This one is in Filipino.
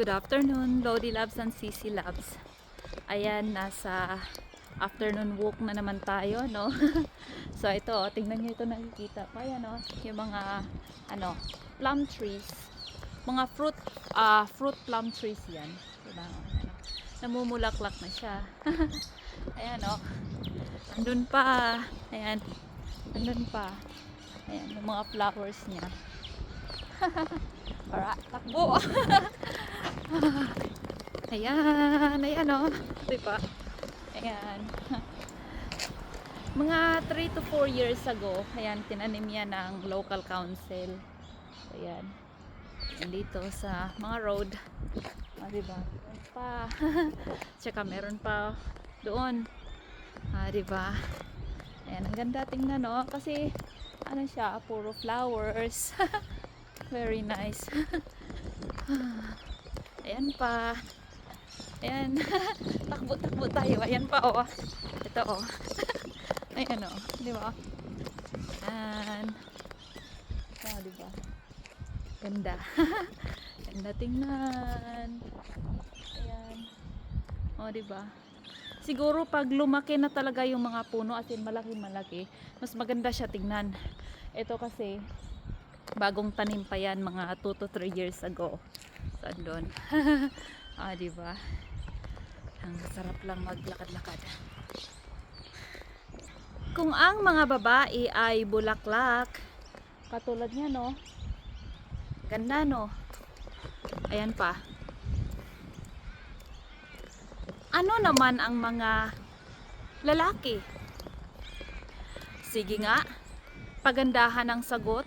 Good afternoon, Lodi Labs and CC Labs. Ayan, nasa afternoon walk na naman tayo, no? So ito, tingnan niyo ito, nakikita pa yan, no? Yung mga plum trees. Mga fruit plum trees yan. Diba? Ayan, namumulaklak na siya. Ayan, no? Andun pa. Ayan. Andun pa. Ayan, yung mga flowers niya. Para takbo. Ayan o. Diba? Ayan. Mga 3 to 4 years ago, ayan, tinanim yan ng local council. Ayan. Dito sa mga road. Diba? Meron pa. Tsaka meron pa doon. Diba? Ayan, ang ganda tingnan, no? Kasi, ano siya, puro flowers. Very nice. Ayan pa. Ayan. Takbo-takbo tayo. Ayan pa, oh. Ito, oh. Ayan, oh. Di ba? Ayan. Oh, di ba? Ganda. Ganda tingnan. Ayan. Oh, di ba? Siguro pag lumaki na talaga yung mga puno, as in malaki-malaki, mas maganda siya tingnan. Ito kasi bagong tanim pa yan, mga 2 to 3 years ago. Saan doon? Diba? Ang sarap lang maglakad-lakad. Kung ang mga babae ay bulaklak, katulad niya, no? Ganda, no? Ayan pa. Ano naman ang mga lalaki? Sige nga, pagandahan ang sagot.